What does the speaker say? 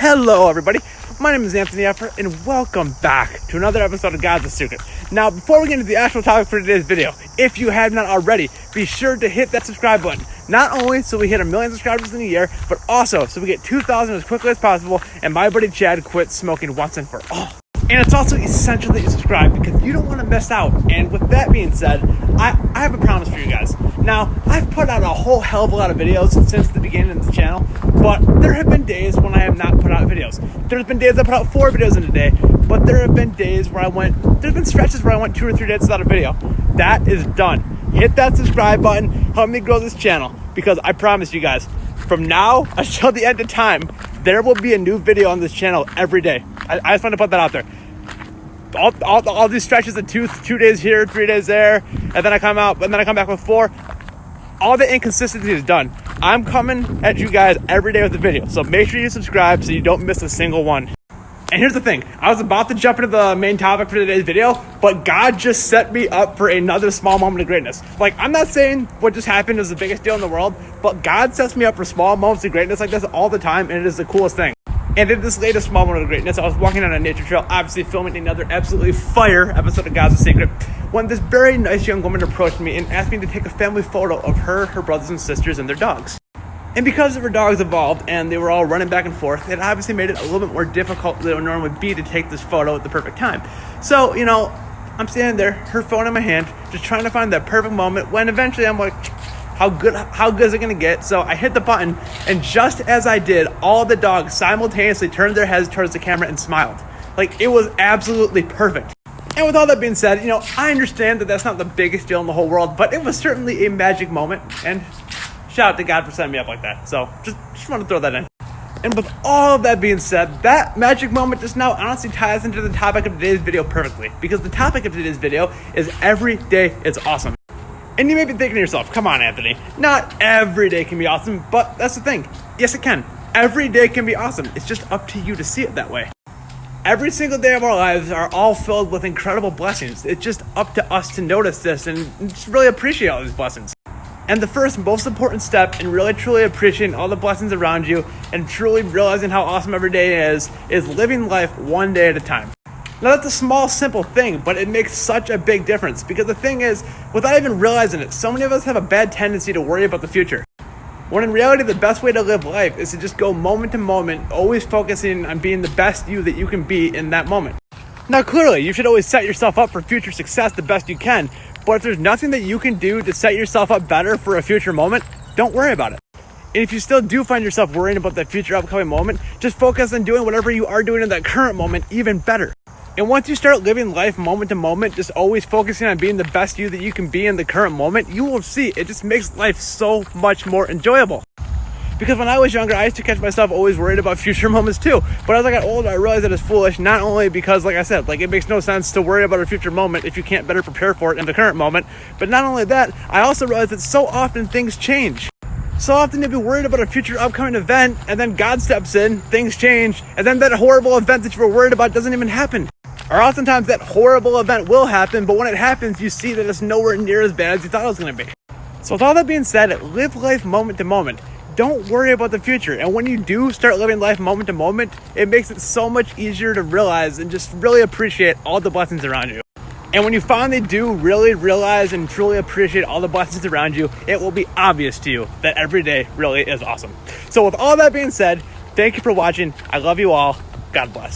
Hello everybody, my name is Anthony Effort and welcome back to another episode of God's a Secret. Now before we get into the actual topic for today's video, if you have not already, be sure to hit that subscribe button. Not only so we hit 1 million subscribers in a year, but also so we get 2,000 as quickly as possible and my buddy Chad quits smoking once and for all. And it's also essential that you subscribe because you don't want to miss out. And with that being said, I have a promise for you guys. Now, I've put out a whole hell of a lot of videos since the beginning of the channel, but there have been days when I have not put out videos. There's been days I put out 4 videos in a day, but there have been days where there's been stretches where I went 2 or 3 days without a video. That is done. Hit that subscribe button, help me grow this channel, because I promise you guys, from now until the end of time, there will be a new video on this channel every day. I just want to put that out there. All these stretches of 2 days here, 3 days there, and then I come back with 4. All the inconsistency is done. I'm coming at you guys every day with a video, so make sure you subscribe so you don't miss a single one. And here's the thing, I was about to jump into the main topic for today's video, but God just set me up for another small moment of greatness. Like, I'm not saying what just happened is the biggest deal in the world, but God sets me up for small moments of greatness like this all the time, and it is the coolest thing. And in this latest small moment of greatness, I was walking on a nature trail, obviously filming another absolutely fire episode of God's a Secret, when this very nice young woman approached me and asked me to take a family photo of her brothers and sisters, and their dogs. And because her dogs evolved and they were all running back and forth, it obviously made it a little bit more difficult than it would normally be to take this photo at the perfect time. So, I'm standing there, her phone in my hand, just trying to find that perfect moment when eventually I'm like, how good is it going to get? So I hit the button, and just as I did, all the dogs simultaneously turned their heads towards the camera and smiled. Like, it was absolutely perfect. And with all that being said, I understand that that's not the biggest deal in the whole world, but it was certainly a magic moment, and shout out to God for setting me up like that. So just want to throw that in. And with all of that being said, that magic moment just now honestly ties into the topic of today's video perfectly, because the topic of today's video is every day it's awesome. And you may be thinking to yourself, come on, Anthony, not every day can be awesome, but that's the thing. Yes, it can. Every day can be awesome. It's just up to you to see it that way. Every single day of our lives are all filled with incredible blessings. It's just up to us to notice this and just really appreciate all these blessings. And the first most important step in really truly appreciating all the blessings around you and truly realizing how awesome every day is living life one day at a time. Now that's a small, simple thing, but it makes such a big difference, because the thing is, without even realizing it, so many of us have a bad tendency to worry about the future. When in reality, the best way to live life is to just go moment to moment, always focusing on being the best you that you can be in that moment. Now clearly, you should always set yourself up for future success the best you can, but if there's nothing that you can do to set yourself up better for a future moment, don't worry about it. And if you still do find yourself worrying about that future upcoming moment, just focus on doing whatever you are doing in that current moment even better. And once you start living life moment to moment, just always focusing on being the best you that you can be in the current moment, you will see it just makes life so much more enjoyable. Because when I was younger, I used to catch myself always worried about future moments too. But as I got older, I realized that it's foolish, not only because, like I said, it makes no sense to worry about a future moment if you can't better prepare for it in the current moment. But not only that, I also realized that so often things change. So often you'll be worried about a future upcoming event, and then God steps in, things change, and then that horrible event that you were worried about doesn't even happen. Or oftentimes that horrible event will happen, but when it happens, you see that it's nowhere near as bad as you thought it was going to be. So with all that being said, live life moment to moment. Don't worry about the future. And when you do start living life moment to moment, it makes it so much easier to realize and just really appreciate all the blessings around you. And when you finally do really realize and truly appreciate all the blessings around you, it will be obvious to you that every day really is awesome. So with all that being said, thank you for watching. I love you all. God bless.